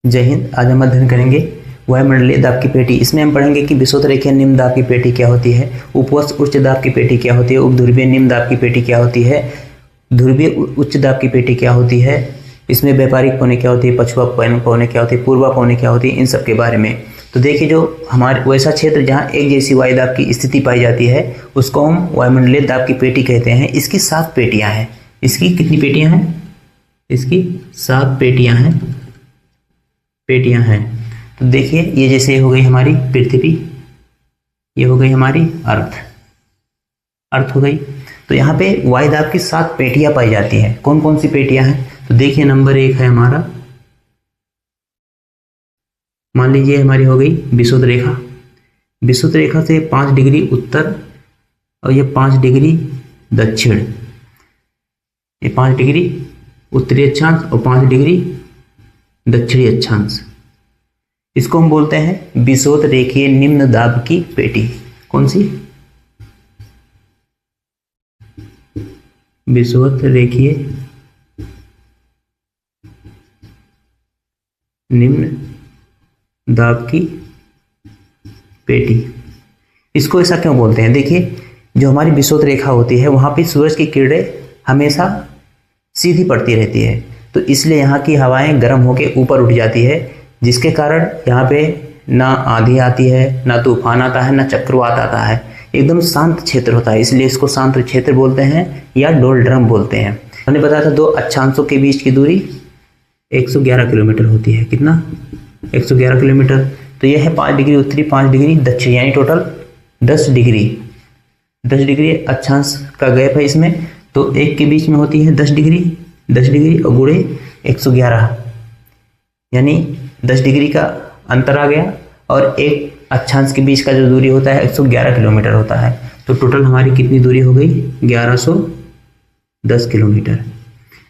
जय हिंद। आज हम अध्ययन करेंगे वायुमंडलीय दाब की पेटी। इसमें हम पढ़ेंगे कि विषुवत-रेखीय निम्न दाब की पेटी क्या होती है, उपवश उच्च दाब की पेटी क्या होती है, उपध्रुवीय निम्न दाब की पेटी क्या होती है, ध्रुवीय उच्च दाब की पेटी क्या होती है, इसमें व्यापारिक पौने क्या होती है, पछुआ पौने क्या होती है, पूर्वा पौने क्या होती है, इन सब के बारे में। तो देखिए, जो हमारे वैसा क्षेत्र जहाँ एक जैसी वायु दाब की स्थिति पाई जाती है उसको हम वायुमंडलीय दाब की पेटी कहते हैं। इसकी 7 पेटियाँ हैं। इसकी कितनी पेटियाँ हैं? इसकी 7 पेटियां हैं। तो देखिए, ये जैसे हो गई हमारी पृथ्वी, ये हो गई हमारी अर्थ हो गई। तो यहाँ पे वायु दाब की 7 पेटियां पाई जाती हैं। कौन कौन सी पेटियां हैं? तो देखिए, नंबर 1 है हमारा, मान लीजिए हमारी हो गई विषुवत रेखा। विषुवत रेखा से 5 डिग्री उत्तर और ये 5 डिग्री दक्षिण, ये 5 डिग्री उत्तरी अक्षांश और 5 डिग्री दक्षिणी अक्षांश। इसको हम बोलते हैं विषुवत रेखीय निम्न दाब की पेटी। कौन सी? विषुवत रेखीय निम्न दाब की पेटी। इसको ऐसा क्यों बोलते हैं? देखिए, जो हमारी विषुवत रेखा होती है वहां पे सूरज की किरणें हमेशा सीधी पड़ती रहती है, तो इसलिए यहाँ की हवाएं गर्म होकर ऊपर उठ जाती है, जिसके कारण यहाँ पे ना आंधी आती है, ना तूफान आता है, ना चक्रवात आता है। एकदम शांत क्षेत्र होता है, इसलिए इसको शांत क्षेत्र बोलते हैं या डोलड्रम बोलते हैं। हमने बताया था 2 अक्षांशों के बीच की दूरी 111 किलोमीटर होती है। कितना? 111 किलोमीटर। तो यह है 5 डिग्री उत्तरी, 5 डिग्री दक्षिण, यानी टोटल 10 डिग्री अक्षांश का गैप है इसमें। तो एक के बीच में होती है 10 डिग्री और गुणे 111, यानी 10 डिग्री का अंतर आ गया, और एक अक्षांश के बीच का जो दूरी होता है 111 किलोमीटर होता है। तो टोटल हमारी कितनी दूरी हो गई? 1110 किलोमीटर।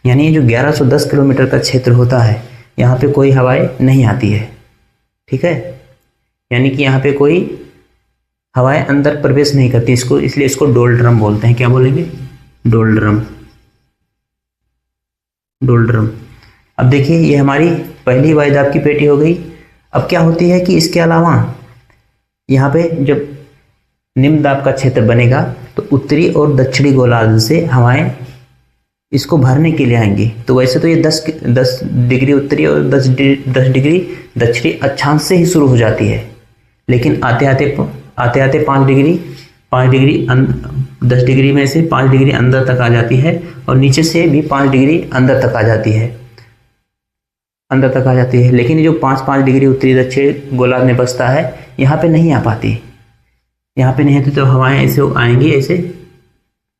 यानी ये जो 1110 किलोमीटर का क्षेत्र होता है, यहाँ पे कोई हवाएं नहीं आती है। ठीक है, यानी कि यहाँ पे कोई हवाएं अंदर प्रवेश नहीं करती इसको, इसलिए इसको डोलड्रम बोलते हैं। क्या बोलेंगे? डोलड्रम। अब देखिए, ये हमारी पहली वायु दाब की पेटी हो गई। अब क्या होती है कि इसके अलावा यहाँ पे जब निम्न दाब का क्षेत्र बनेगा तो उत्तरी और दक्षिणी गोलार्ध से हवाएं इसको भरने के लिए आएंगी। तो वैसे तो ये 10 डिग्री उत्तरी और 10 डिग्री दक्षिणी अक्षांश से ही शुरू हो जाती है, लेकिन आते आते 5 डिग्री 10 डिग्री में से 5 डिग्री अंदर तक आ जाती है, और नीचे से भी 5 डिग्री अंदर तक आ जाती है। लेकिन ये जो 5 डिग्री उत्तरी दक्षिण गोलार्ध में बसता है, यहाँ पे नहीं आ पाती। यहाँ पे नहीं आती तो हवाएं ऐसे आएंगी,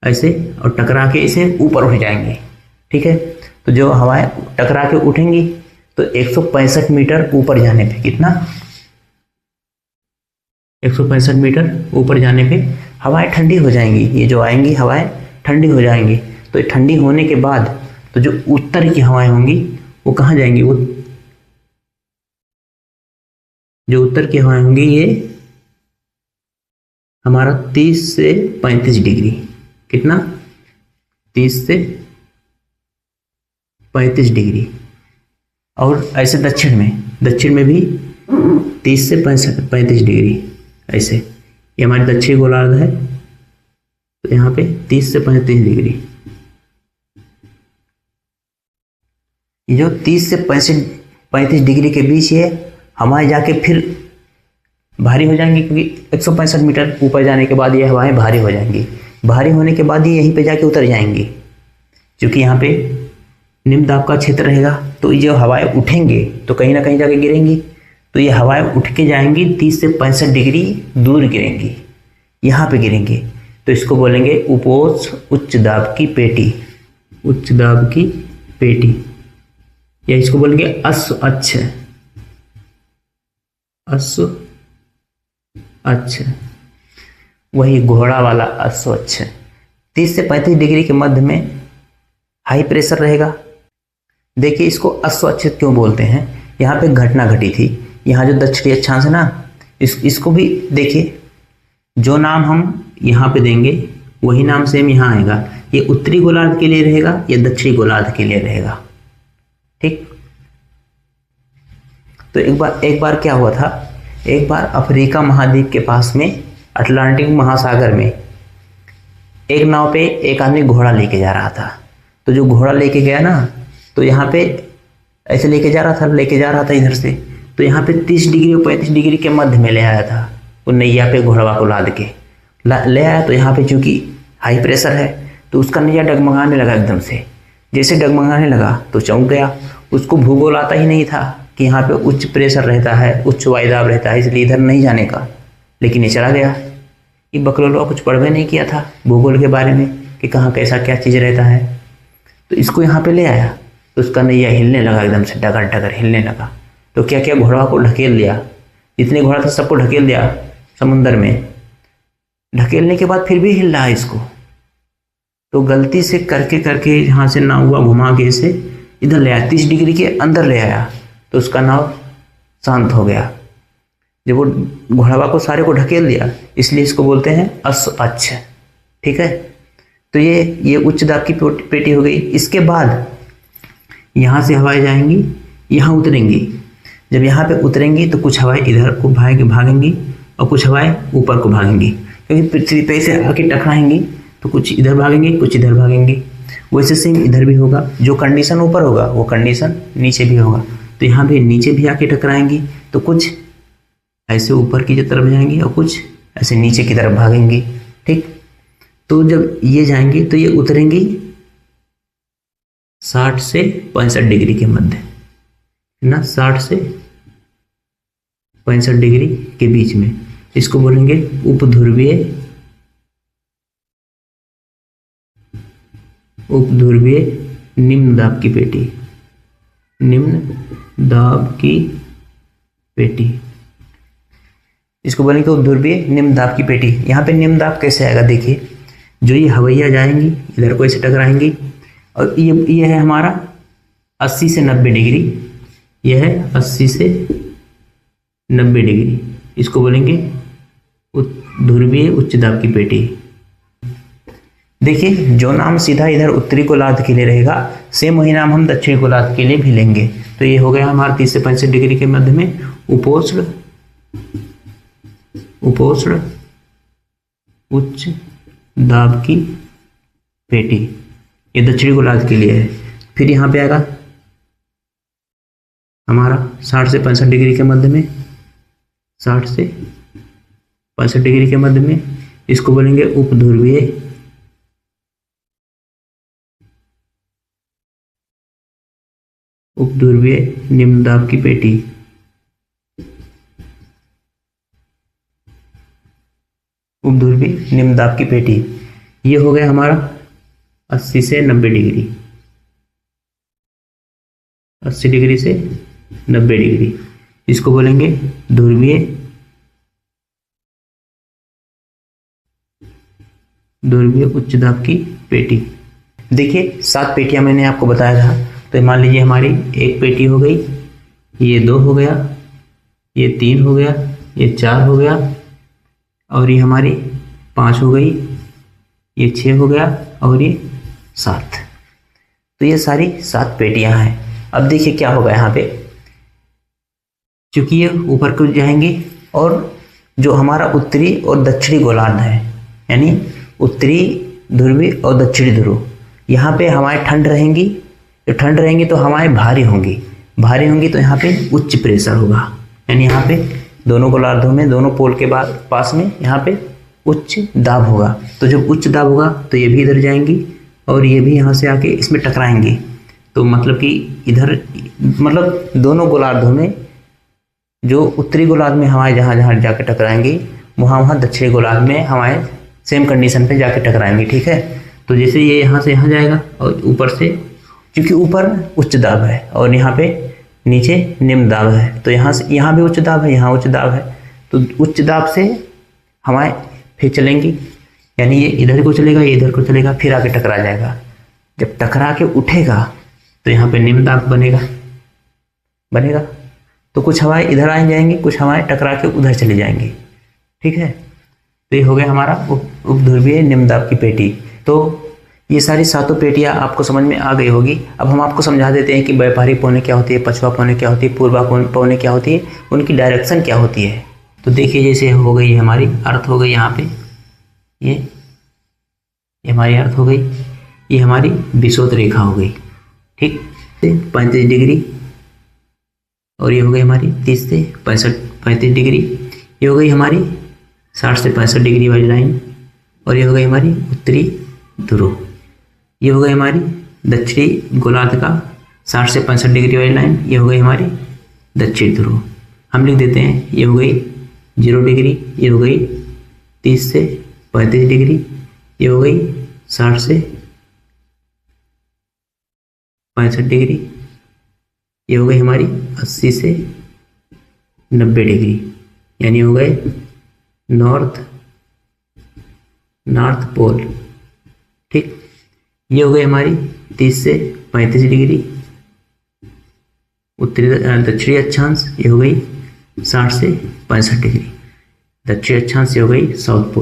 ऐसे और टकरा के इसे ऊपर उठ जाएंगी। ठीक है, तो जो हवाएं टकरा के उठेंगी तो 165 मीटर ऊपर जाने पे, कितना? 165 मीटर ऊपर जाने पे हवाएं ठंडी हो जाएंगी। ये जो आएंगी हवाएं ठंडी हो जाएंगी। तो ठंडी होने के बाद तो जो उत्तर की हवाएं होंगी वो कहाँ जाएंगी? वो जो उत्तर की हवाएं होंगी ये हमारा 30 से 35 डिग्री, कितना? 30 से 35 डिग्री। और ऐसे दक्षिण में भी 30 से 35 डिग्री, ऐसे। ये हमारी दक्षिणी गोलार्ध है, तो यहाँ पे 30 से 35 डिग्री। ये जो 30 से 35 डिग्री के बीच ये हवाएं जाके फिर भारी हो जाएंगी, क्योंकि 165 मीटर ऊपर जाने के बाद ये हवाएं भारी हो जाएंगी। भारी होने के बाद ये यहीं पे जाके उतर जाएंगी, क्योंकि यहाँ पे निम्न दाब का क्षेत्र रहेगा। तो ये जो हवाएं उठेंगे तो कहीं ना कहीं जाके गिरेंगी। तो ये हवाएं उठ के जाएंगी 30 से 65 डिग्री दूर गिरेंगी, यहाँ पे गिरेंगे। तो इसको बोलेंगे उपोष्ण उच्च दाब की पेटी, या इसको बोलेंगे अश्व अक्ष, वही घोड़ा वाला अश्व अक्ष। 30 से 35 डिग्री के मध्य में हाई प्रेशर रहेगा। देखिए, इसको अश्व अक्ष क्यों बोलते हैं? यहाँ पे घटना घटी थी। यहाँ जो दक्षिणी अक्षांश है ना, इसको भी देखिए, जो नाम हम यहाँ पे देंगे वही नाम सेम यहाँ आएगा। ये उत्तरी गोलार्ध के लिए रहेगा या दक्षिणी गोलार्ध के लिए रहेगा? ठीक, तो एक बार क्या हुआ था, एक बार अफ्रीका महाद्वीप के पास में अटलांटिक महासागर में एक नाव पे एक आदमी घोड़ा लेके जा रहा था। तो जो घोड़ा लेके गया ना, तो यहाँ पे ऐसे लेके जा रहा था इधर से, तो यहाँ पे 30 डिग्री और 35 डिग्री के मध्य में ले आया था वो नैया पे घोड़वा को लाद के ले आया। तो यहाँ पे चूंकि हाई प्रेशर है तो उसका नैया डगमगाने लगा एकदम से। जैसे डगमगाने लगा तो चौंक गया। उसको भूगोल आता ही नहीं था कि यहाँ पे उच्च प्रेशर रहता है, उच्च वायुदाब रहता है, इसलिए इधर नहीं जाने का। लेकिन ये चला गया। ये बकलोलवा कुछ पढ़ भी नहीं किया था भूगोल के बारे में कि कहाँ कैसा क्या चीज़ रहता है। तो इसको यहाँ पे ले आया तो उसका नैया हिलने लगा, एकदम से डगर डगर हिलने लगा। तो क्या क्या घोड़वा को ढकेल दिया, जितने घोड़ा था सबको ढकेल दिया समुंदर में। ढकेलने के बाद फिर भी हिल रहा है इसको। तो गलती से करके यहाँ से नाव हुआ घुमा के इसे इधर ले आया, 30 डिग्री के अंदर ले आया। तो उसका नाव शांत हो गया। जब वो घोड़वा को सारे को ढकेल दिया, इसलिए इसको बोलते हैं अश्व। ठीक है। तो ये उच्च दाब की पेटी हो गई। इसके बाद यहाँ से हवाएं जाएंगी, यहाँ उतरेंगी। जब यहाँ पे उतरेंगी तो कुछ हवाएं इधर को भागेंगी और कुछ हवाएं ऊपर को भागेंगी, क्योंकि पृथ्वी पे से आके टकराएंगी। तो कुछ इधर भागेंगे, कुछ इधर भागेंगी। वैसे सेम इधर भी होगा। जो कंडीशन ऊपर होगा वो कंडीशन नीचे भी होगा। तो यहाँ पे नीचे भी आके टकराएंगी, तो कुछ ऐसे ऊपर की तरफ जाएंगी और कुछ ऐसे नीचे की तरफ भागेंगी। ठीक। तो जब ये जाएंगी तो ये उतरेंगी 60 से 65 डिग्री के मध्य, है ना, 60 से 65 डिग्री के बीच में। इसको बोलेंगे उपध्रुवीय निम्न दाब की पेटी। निम्न दाब की पेटी इसको बोलेंगे उपध्रुवीय निम्न दाब की पेटी। यहाँ पे निम्न दाब कैसे आएगा, देखिए। जो ये हवैया जाएंगी इधर को ऐसे टकराएंगी, और ये है हमारा 80 से 90 डिग्री। यह है 80 से 90 डिग्री। इसको बोलेंगे ध्रुवीय उच्च दाब की पेटी। देखिए, जो नाम सीधा इधर उत्तरी गोलार्ध के लिए रहेगा, सेम वही नाम हम दक्षिणी गोलार्ध के लिए भी लेंगे। तो ये हो गया हमारा 30 से 65 डिग्री के मध्य में उपोष्ण उच्च दाब की पेटी। ये दक्षिणी गोलार्ध के लिए है। फिर यहाँ पे आएगा हमारा 60 से 65 डिग्री के मध्य में, 60 से 65 डिग्री के मध्य में। इसको बोलेंगे उपध्रुवीय निम्न दाब की पेटी। उपध्रुवीय निम्न दाब की पेटी। ये हो गया हमारा 80 से 90 डिग्री, 80 डिग्री से 90 डिग्री। इसको बोलेंगे ध्रुवीय उच्च दाब की पेटी। देखिए, 7 पेटियां मैंने आपको बताया था। तो मान लीजिए हमारी एक पेटी हो गई, ये 2 हो गया, ये 3 हो गया, ये 4 हो गया, और ये हमारी 5 हो गई, ये 6 हो गया, और ये 7। तो ये सारी 7 पेटियां हैं। अब देखिए क्या होगा यहाँ पे, क्योंकि ये ऊपर को जाएंगे, और जो हमारा उत्तरी और दक्षिणी गोलार्ध है, यानी उत्तरी ध्रुवी और दक्षिणी ध्रुव, यहाँ पे हवाएं ठंड रहेंगी। जो ठंड रहेंगी तो हवाएं भारी होंगी तो यहाँ पे उच्च प्रेशर होगा, यानी यहाँ पे दोनों गोलार्धों में, दोनों पोल के पास में यहाँ पे उच्च दाब होगा। तो जब उच्च दाब होगा तो ये भी इधर जाएंगी और ये भी यहाँ से आके इसमें टकराएंगी। तो मतलब कि इधर, मतलब दोनों गोलार्धों में, जो उत्तरी गोलार्ध में हवाएं जहाँ जाके टकराएंगी, वहाँ दक्षिणी गोलार्ध में हवाएं सेम कंडीशन पे जाके टकराएंगी। ठीक है। तो जैसे ये यहाँ से यहाँ जाएगा, और ऊपर से, क्योंकि ऊपर उच्च दाब है और यहाँ पे नीचे निम्न दाब है, तो यहाँ भी उच्च दाब है, यहाँ उच्च दाब है। तो उच्च दाब से हवाएं फिर चलेंगी, यानी ये इधर को चलेगा, ये इधर को चलेगा, फिर आके टकरा जाएगा। जब टकरा के उठेगा तो यहाँ पे निम्न दाब बनेगा। तो कुछ हवाएं इधर आ जाएंगी, कुछ हवाएं टकरा के उधर चली जाएंगी। ठीक है। तो ये हो गया हमारा उपध्रुवीय निम्न दाब की पेटी। तो ये सारी सातों पेटियां आपको समझ में आ गई होगी। अब हम आपको समझा देते हैं कि व्यापारिक पौने क्या होती है, पछुआ पौने क्या होती है, पूर्वा पौने क्या होती है, उनकी डायरेक्शन क्या होती है। तो देखिए जैसे हो गई हमारी अर्थ हो गई यहाँ पे, ये हमारी अर्थ हो गई, ये हमारी विषुवत रेखा हो गई, ठीक, 35 डिग्री, और ये हो गई हमारी 30 से 35 डिग्री, ये हो गई हमारी 60 से 65 डिग्री वाली लाइन, और ये हो गई हमारी उत्तरी ध्रुव, ये हो गई हमारी दक्षिणी गोलार्ध का 60 से 65 डिग्री वाली लाइन, ये हो गई हमारी दक्षिण ध्रुव। हम लिख देते हैं ये हो गई 0 डिग्री, ये हो गई 30 से 35 डिग्री, ये हो गई 60 से 65 डिग्री, ये हो गई हमारी 80 से 90 डिग्री, यानी हो गए नॉर्थ पोल, ठीक। ये हो गई हमारी 30 से 35 डिग्री उत्तरी दक्षिणी अक्षांश, ये हो गई 60 से 65 डिग्री दक्षिणी अक्षांश, ये हो गई साउथ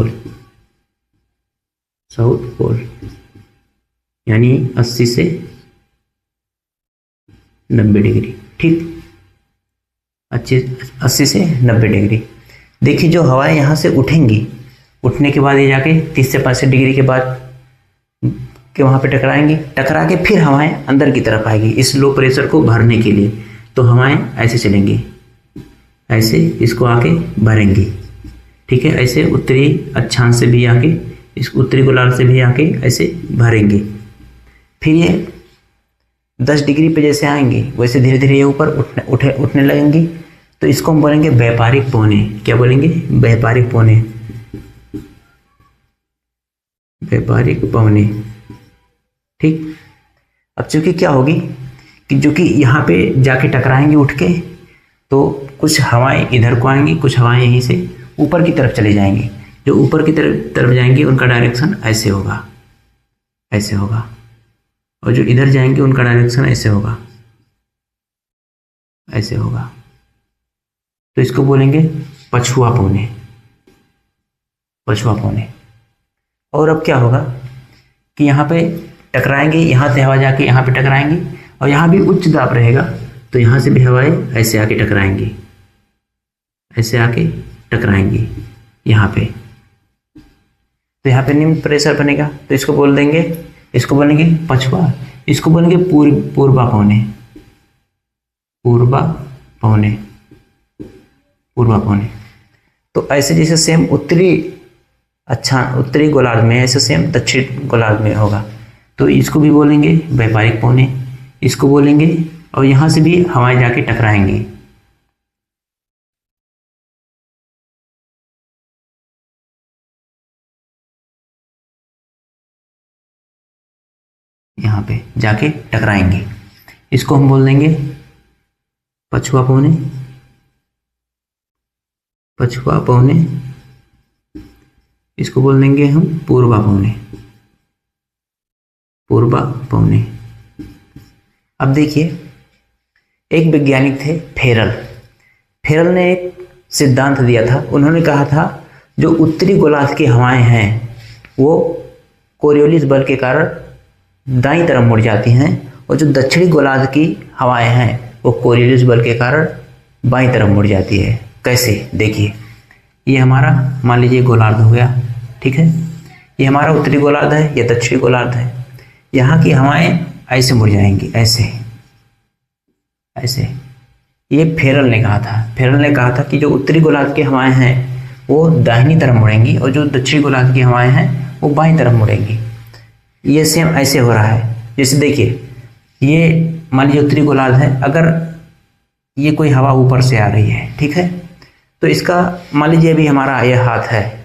पोल, यानी 80 से 90 डिग्री, ठीक, 80 से 90 डिग्री। देखिए जो हवाएं यहाँ से उठेंगी, उठने के बाद ये जाके 30 से 65 डिग्री के बाद के वहाँ पे टकराएंगी, टकरा के फिर हवाएं अंदर की तरफ आएगी इस लो प्रेशर को भरने के लिए। तो हवाएं ऐसे चलेंगी, ऐसे इसको आके भरेंगी, ठीक है, ऐसे उत्तरी अक्षांश से भी आके, इस उत्तरी गोलार्ध से भी आके ऐसे भरेंगे। फिर ये 10 डिग्री पे जैसे आएंगे वैसे धीरे धीरे ये ऊपर उठने लगेंगी। तो इसको हम बोलेंगे व्यापारिक पौने। क्या बोलेंगे? व्यापारिक पौने, ठीक। अब चूंकि क्या होगी कि जो कि यहाँ पे जाके टकराएंगे उठ के, तो कुछ हवाएं इधर को आएंगी, कुछ हवाएं यहीं से ऊपर की तरफ चले जाएंगी। जो ऊपर की तरफ जाएंगी उनका डायरेक्शन ऐसे होगा, और जो इधर जाएंगे उनका डायरेक्शन ऐसे होगा। तो इसको बोलेंगे पछुआ पौने। और अब क्या होगा कि यहाँ पे टकराएंगे, यहाँ से हवा जाके यहाँ पे टकराएंगी, और यहाँ भी उच्च दाब रहेगा, तो यहाँ से भी हवाएं ऐसे आके टकराएंगी यहाँ पे। तो यहाँ पे निम्न प्रेशर बनेगा, तो इसको बोलेंगे पछुआ, इसको बोलेंगे पूर्वा पौने। तो ऐसे जैसे सेम उत्तरी गोलार्ध में, ऐसे सेम दक्षिण गोलार्ध में होगा। तो इसको भी बोलेंगे व्यापारिक पौने, इसको बोलेंगे, और यहाँ से भी हवाएं जाके टकराएंगी। यहाँ पे जाके टकराएंगे, इसको हम बोल देंगे पछुआ पौने, इसको बोल देंगे हम पूर्वा पौने। अब देखिए, एक वैज्ञानिक थे फेरल ने एक सिद्धांत दिया था। उन्होंने कहा था जो उत्तरी गोलार्ध की हवाएं हैं वो कोरियोलिस बल के कारण दाईं तरफ मुड़ जाती हैं, और जो दक्षिणी गोलार्ध की हवाएं हैं वो कोरियोलिस बल के कारण बाईं तरफ मुड़ जाती है। कैसे? देखिए, ये हमारा मान लीजिए गोलार्ध हो गया, ठीक है, ये हमारा उत्तरी गोलार्ध है, ये दक्षिणी गोलार्ध है। यहाँ की हवाएं ऐसे मुड़ जाएंगी, ऐसे। ये फेरल ने कहा था कि जो उत्तरी गोलार्ध की हवाएं हैं वो दाहिनी तरफ मुड़ेंगी, और जो दक्षिणी गोलार्ध की हवाएं हैं वो बाईं तरफ मुड़ेंगी। ये सेम ऐसे हो रहा है। जैसे देखिए, ये मान लीजिए उत्तरी गोलार्ध है, अगर ये कोई हवा ऊपर से आ रही है, ठीक है, तो इसका मान लीजिए अभी हमारा ये हाथ है,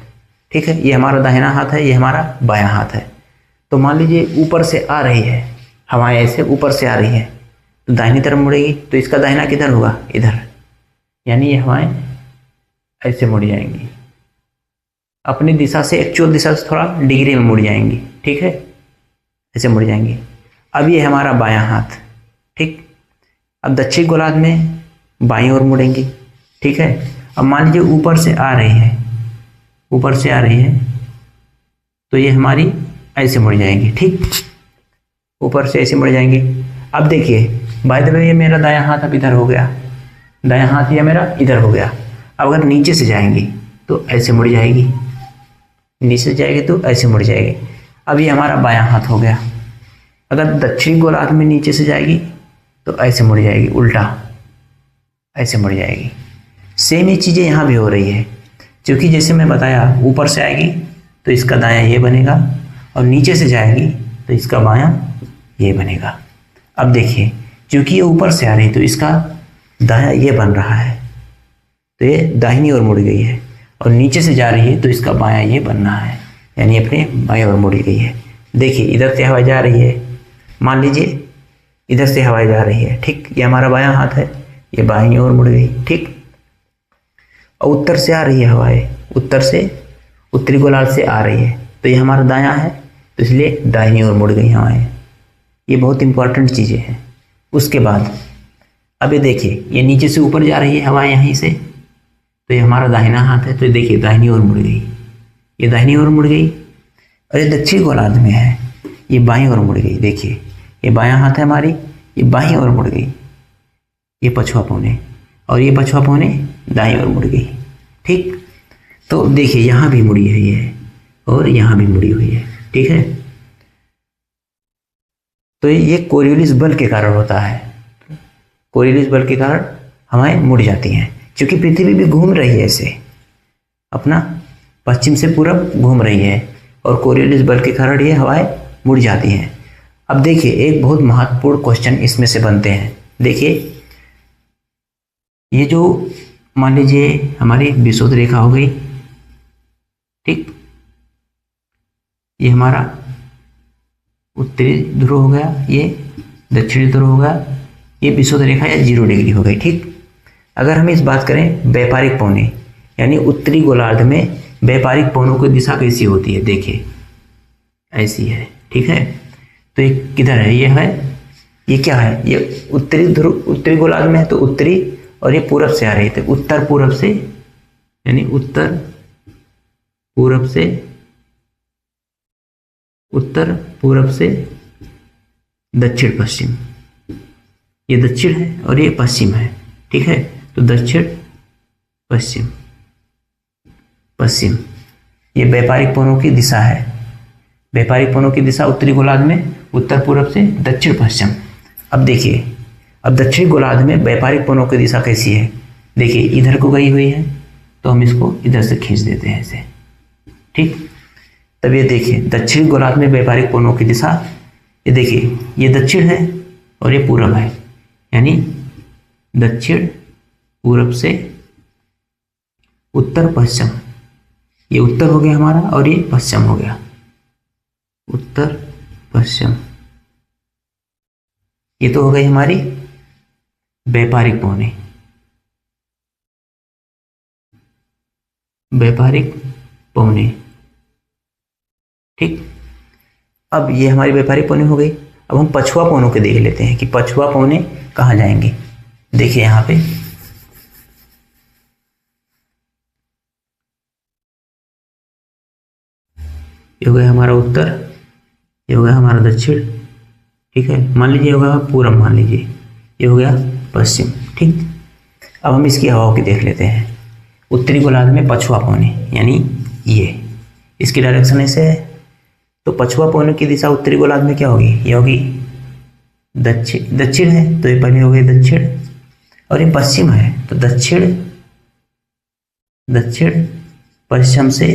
ठीक है, ये हमारा दाहिना हाथ है, ये हमारा बायां हाथ है। तो मान लीजिए ऊपर से आ रही है हवाएं, ऐसे ऊपर से आ रही है, तो दाहिनी तरफ मुड़ेगी, तो इसका दाहिना किधर होगा? इधर, यानी ये हवाएं ऐसे मुड़ जाएंगी, अपनी दिशा से, एक्चुअल दिशा से थोड़ा डिग्री में मुड़ जाएंगी, ठीक है, ऐसे मुड़ जाएंगी। अब ये हमारा बायां हाथ, ठीक। अब दक्षिण गोलार्ध में बाईं ओर मुड़ेंगी, ठीक है। अब मान लीजिए ऊपर से आ रही है, तो ये हमारी ऐसे मुड़ जाएंगे, ठीक, ऊपर से ऐसे मुड़ जाएंगे। अब देखिए बाय द वे ये मेरा दायां हाथ अब इधर हो गया, दायां हाथ ये मेरा इधर हो गया। अब अगर नीचे से जाएंगी तो ऐसे मुड़ जाएगी, नीचे से जाएगी तो ऐसे मुड़ जाएगी। अब ये हमारा बायां हाथ हो गया। अगर दक्षिणी गोलार्ध में नीचे से जाएगी तो ऐसे मुड़ जाएगी, उल्टा ऐसे मुड़ जाएगी। सेम ये चीज़ें यहाँ भी हो रही है, क्योंकि जैसे मैं बताया ऊपर से आएगी तो इसका दायां ये बनेगा और नीचे से जाएगी तो इसका बायां ये बनेगा। अब देखिए क्योंकि ये ऊपर से आ रही तो इसका दायां ये बन रहा है, तो ये दाहिनी ओर मुड़ गई है, और नीचे से जा रही है तो इसका बायां ये बन रहा है, यानी अपने बाएं ओर मुड़ गई है। देखिए इधर से हवा जा रही है, मान लीजिए इधर से हवा जा रही है, ठीक, ये हमारा बायां हाथ है, ये बाईं ओर मुड़ गई, ठीक। और उत्तर से आ रही है हवाएं, उत्तर से उत्तरी गोलार्ध से आ रही है तो ये हमारा दायां है, तो इसलिए दाहिनी ओर मुड़ गई हवाएं। ये बहुत इंपॉर्टेंट चीज़ें हैं। उसके बाद अब ये देखिए ये नीचे से ऊपर जा रही है हवा यहीं से, तो ये हमारा दाहिना हाथ है, तो ये देखिए दाहिनी ओर मुड़ गई, ये दाहिनी ओर मुड़ गई। और ये दक्षिण गोलार्ध में है, ये बाईं ओर मुड़ गई। देखिए ये बायां हाथ है हमारी, ये बाईं ओर मुड़ गई, ये पछुआ पौने, और ये पछुआ पौने दाईं ओर मुड़ गई, ठीक। तो देखिए यहाँ भी मुड़ी है ये, और यहाँ भी मुड़ी हुई है, ठीक है। तो ये कोरियोलिस बल के कारण होता है, कोरियोलिस बल के कारण हवाएं मुड़ जाती हैं, क्योंकि पृथ्वी भी घूम रही है ऐसे, अपना पश्चिम से पूरब घूम रही है, और कोरियोलिस बल के कारण ये हवाएं मुड़ जाती हैं। अब देखिए एक बहुत महत्वपूर्ण क्वेश्चन इसमें से बनते हैं। देखिए ये जो मान लीजिए हमारी विषुवत रेखा हो गई, ठीक, ये हमारा उत्तरी ध्रुव हो गया, ये दक्षिणी ध्रुव हो गया, ये विषुवत रेखा या 0 डिग्री हो गई, ठीक। अगर हम इस बात करें व्यापारिक पौने, यानी उत्तरी गोलार्ध में व्यापारिक पौनों की दिशा कैसी होती है, देखिए ऐसी है, ठीक है। तो ये किधर है, ये है, ये क्या है, ये उत्तरी ध्रुव, उत्तरी गोलार्ध में है तो उत्तरी, और ये पूरब से आ रही है, तो उत्तर पूरब से, यानी उत्तर पूरब से, उत्तर पूरब से दक्षिण पश्चिम, ये दक्षिण है और ये पश्चिम है, ठीक है। तो दक्षिण पश्चिम, पश्चिम, ये व्यापारिक पौनों की दिशा है। व्यापारिक पौनों की दिशा उत्तरी गोलार्ध में उत्तर पूरब से दक्षिण पश्चिम। अब देखिए अब दक्षिणी गोलार्ध में व्यापारिक पौनों की दिशा कैसी है, देखिए इधर को गई हुई है, तो हम इसको इधर से खींच देते हैं ऐसे, ठीक। तब ये देखिए दक्षिण गोलार्ध में व्यापारिक पौनों की दिशा, ये देखिए ये दक्षिण है और ये पूरब है, यानी दक्षिण पूरब से उत्तर पश्चिम, ये उत्तर हो गया हमारा और ये पश्चिम हो गया, उत्तर पश्चिम। ये तो हो गई हमारी व्यापारिक पौने, व्यापारिक पौने, ठीक। अब ये हमारी व्यापारिक पौने हो गई। अब हम पछुआ पौनों के देख लेते हैं कि पछुआ पौने कहाँ जाएंगे। देखिए यहाँ पे ये हो गया हमारा उत्तर, ये हो गया हमारा दक्षिण, ठीक है। मान लीजिए होगा पूरब, मान लीजिए ये हो गया पश्चिम, ठीक। अब हम इसकी हवाओं की देख लेते हैं। उत्तरी गोलार्ध में पछुआ पौने, यानी ये इसकी डायरेक्शन ऐसे है, तो पछुआ पौने की दिशा उत्तरी गोलार्ध में क्या होगी, ये होगी दक्षिण, दक्षिण है तो ये पहले हो गई दक्षिण, और ये पश्चिम है तो दक्षिण, दक्षिण पश्चिम से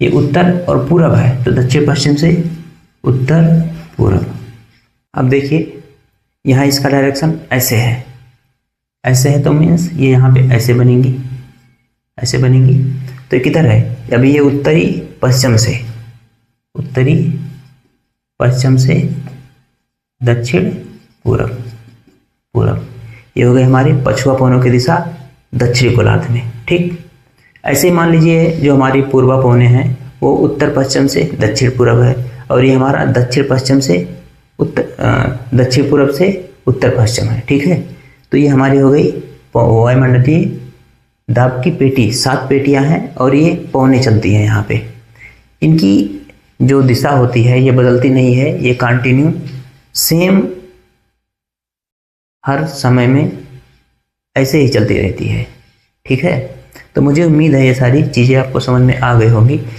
ये उत्तर, और पूरब है तो दक्षिण पश्चिम से उत्तर पूरब। अब देखिए यहाँ इसका डायरेक्शन ऐसे है, ऐसे है तो मीन्स ये यहाँ पे ऐसे बनेंगी, ऐसे बनेंगी, तो ये किधर है, अभी ये उत्तरी पश्चिम से, उत्तरी पश्चिम से दक्षिण पूरब, पूरब, ये हो गए हमारे पछुआ पौनों की दिशा दक्षिणी गोलार्ध में, ठीक। ऐसे ही मान लीजिए जो हमारी पूर्वा पौने हैं वो उत्तर पश्चिम से दक्षिण पूरब है, और ये हमारा दक्षिण पश्चिम से दक्षिण पूरब से उत्तर पश्चिम है, ठीक है। तो ये हमारी हो गई वायुमंडलीय दाब की पेटी, 7 पेटियां हैं और ये पौने चलती हैं यहाँ पे। इनकी जो दिशा होती है ये बदलती नहीं है, ये कंटिन्यू सेम हर समय में ऐसे ही चलती रहती है। ठीक है, तो मुझे उम्मीद है ये सारी चीज़ें आपको समझ में आ गई होंगी।